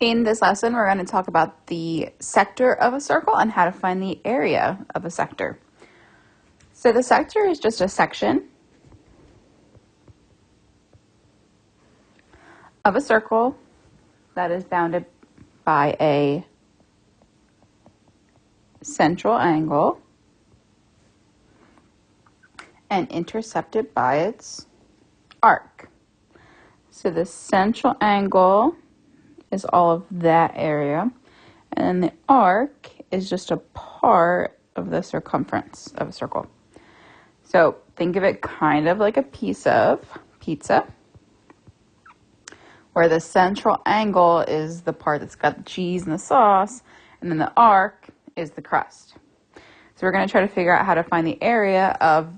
In this lesson, we're going to talk about the sector of a circle and how to find the area of a sector. So the sector is just a section of a circle that is bounded by a central angle and intercepted by its arc. So the central angle is all of that area, and then the arc is just a part of the circumference of a circle. So think of it kind of like a piece of pizza, where the central angle is the part that's got the cheese and the sauce, and then the arc is the crust. So we're going to try to figure out how to find the area of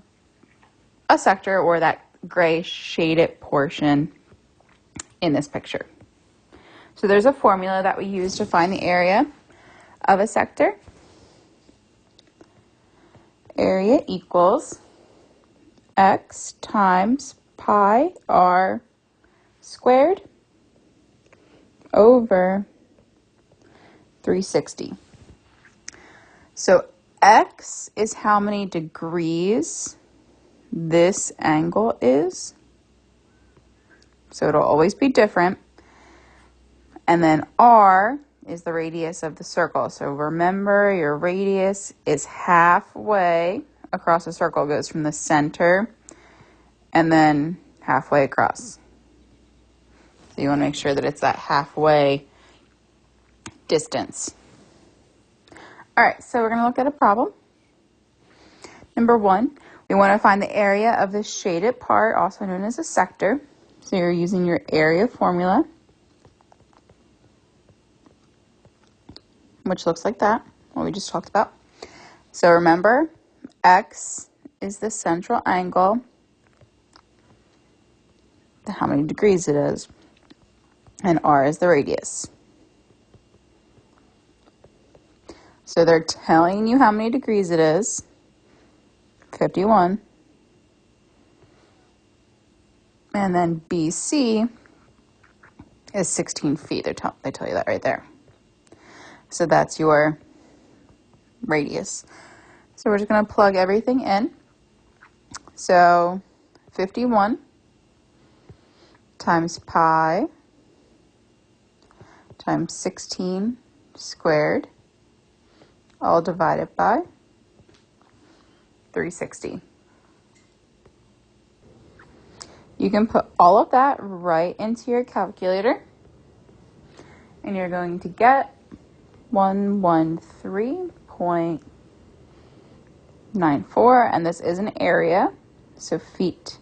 a sector, or that gray shaded portion in this picture. So there's a formula that we use to find the area of a sector. Area equals x times pi r squared over 360. So x is how many degrees this angle is. So it'll always be different. And then r is the radius of the circle. So remember, your radius is halfway across the circle. It goes from the center and then halfway across. So you want to make sure that it's that halfway distance. All right, so we're going to look at a problem. Number 1, we want to find the area of the shaded part, also known as a sector. So you're using your area formula, which looks like that, what we just talked about. So remember, x is the central angle, how many degrees it is, and r is the radius. So they're telling you how many degrees it is, 51. And then BC is 16 feet. They tell you that right there. So that's your radius. So we're just going to plug everything in. So 51 times pi times 16 squared, all divided by 360. You can put all of that right into your calculator, and you're going to get 113.94, and this is an area, so feet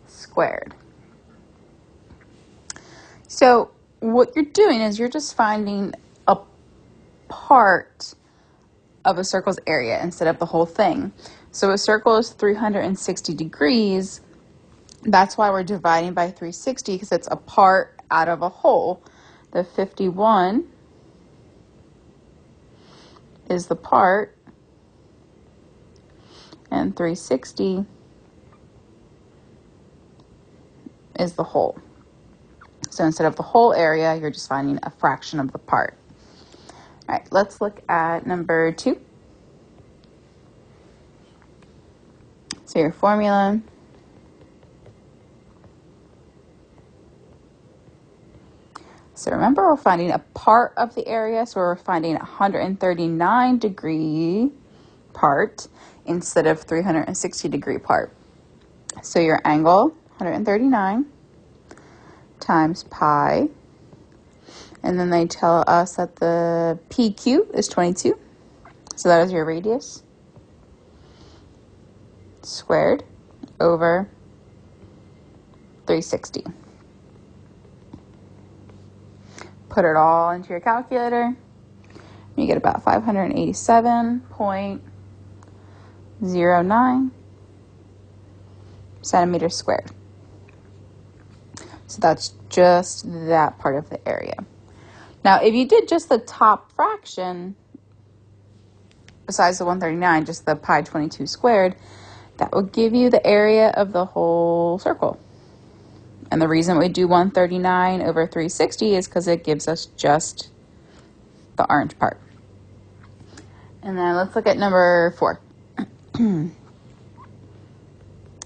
squared. So what you're doing is you're just finding a part of a circle's area instead of the whole thing. So a circle is 360 degrees. That's why we're dividing by 360, because it's a part out of a whole. The 51 is the part, and 360 is the whole. So instead of the whole area, you're just finding a fraction of the part. All right, let's look at number 2. So your formula. So remember, we're finding a part of the area, so we're finding a 139 degree part instead of 360 degree part. So your angle, 139 times pi, and then they tell us that the PQ is 22, so that is your radius, squared over 360. Put it all into your calculator, you get about 587.09 centimeters squared. So that's just that part of the area. Now, if you did just the top fraction, besides the 139, just the pi 22 squared, that would give you the area of the whole circle. And the reason we do 139 over 360 is because it gives us just the orange part. And then let's look at number 4.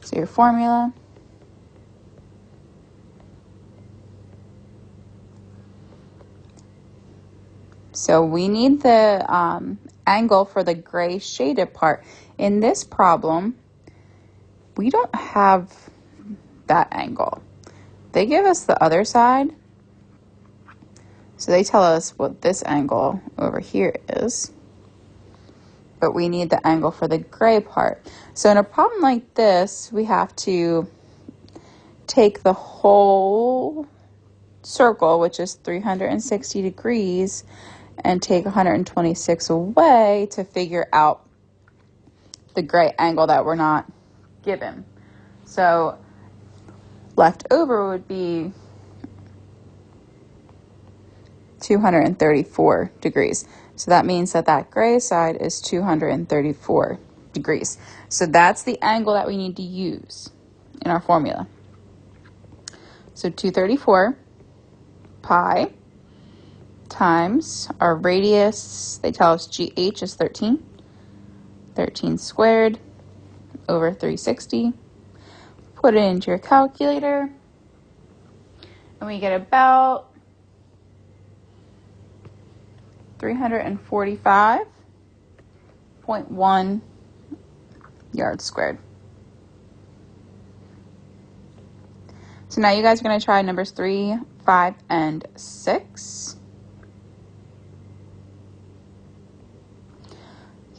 So your formula. So we need the angle for the gray shaded part. In this problem, we don't have that angle. They give us the other side. So they tell us what this angle over here is. But we need the angle for the gray part. So in a problem like this, we have to take the whole circle, which is 360 degrees, and take 126 away to figure out the gray angle that we're not given. So left over would be 234 degrees. So that means that that gray side is 234 degrees. So that's the angle that we need to use in our formula. So 234 pi times our radius, they tell us GH is 13. 13 squared over 360. Put it into your calculator, and we get about 345.1 yards squared. So now you guys are going to try numbers 3, 5, and 6.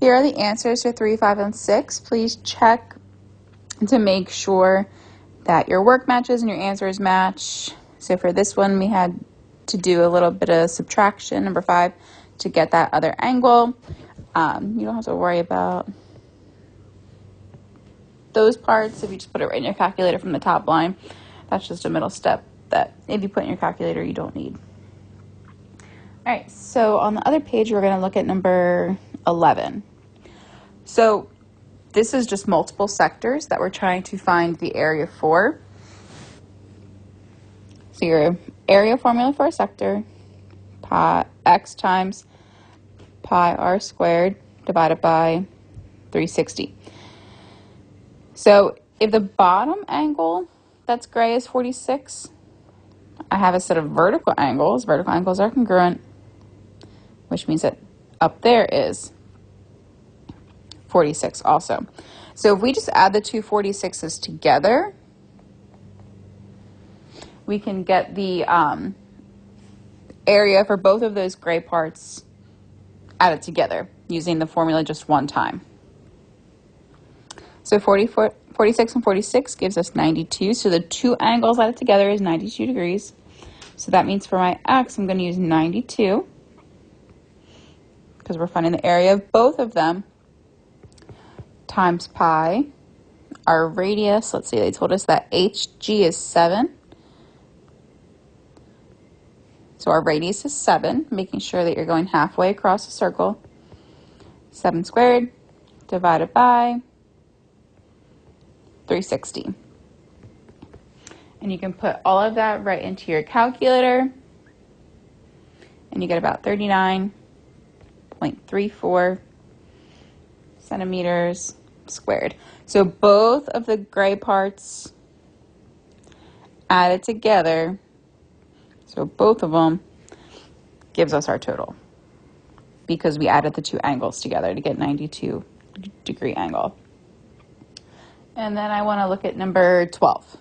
Here are the answers to 3, 5, and 6. Please check to make sure that your work matches and your answers match. So for this one, we had to do a little bit of subtraction, number 5, to get that other angle. You don't have to worry about those parts if you just put it right in your calculator from the top line. That's just a middle step that if you put in your calculator, you don't need. All right, so on the other page, we're going to look at number 11. So this is just multiple sectors that we're trying to find the area for. So your area formula for a sector, pi x times pi r squared divided by 360. So if the bottom angle that's gray is 46, I have a set of vertical angles. Vertical angles are congruent, which means that up there is 46 also. So if we just add the two 46s together, we can get the area for both of those gray parts added together using the formula just one time. So 46 and 46 gives us 92. So the two angles added together is 92 degrees. So that means for my x, I'm going to use 92 because we're finding the area of both of them times pi. Our radius, let's see, they told us that HG is 7. So our radius is 7, making sure that you're going halfway across the circle. 7 squared divided by 360. And you can put all of that right into your calculator, and you get about 39.34 centimeters squared. So both of the gray parts added together, so both of them gives us our total because we added the two angles together to get 92 degree angle. And then I want to look at number 12.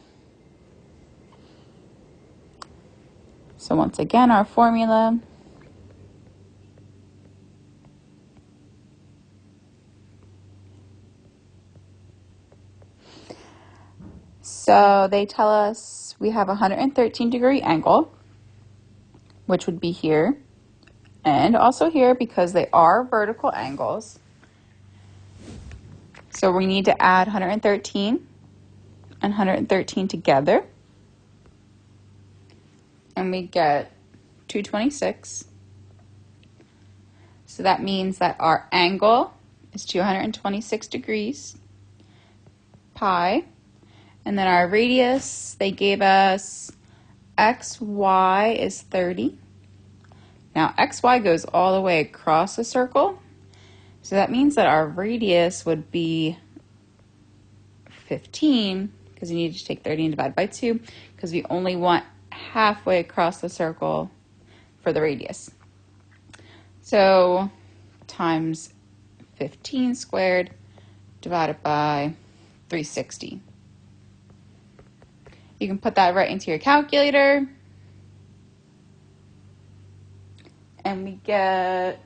So once again, our formula. So they tell us we have a 113 degree angle, which would be here and also here because they are vertical angles. So we need to add 113 and 113 together, and we get 226. So that means that our angle is 226 degrees pi, And then our radius, they gave us xy is 30. Now xy goes all the way across the circle. So that means that our radius would be 15, because you need to take 30 and divide by 2, because we only want halfway across the circle for the radius. So times 15 squared divided by 360. You can put that right into your calculator, and we get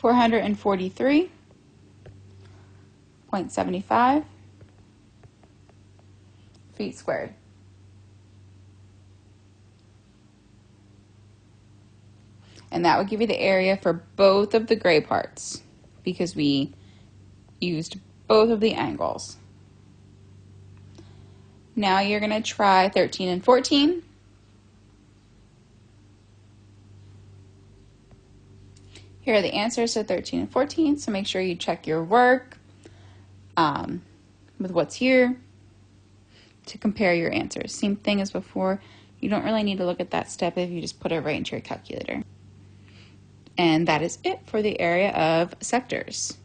443.75 feet squared. And that would give you the area for both of the gray parts, because we used both of the angles. Now you're going to try 13 and 14. Here are the answers to 13 and 14, so make sure you check your work with what's here to compare your answers. Same thing as before. You don't really need to look at that step if you just put it right into your calculator. And that is it for the area of sectors.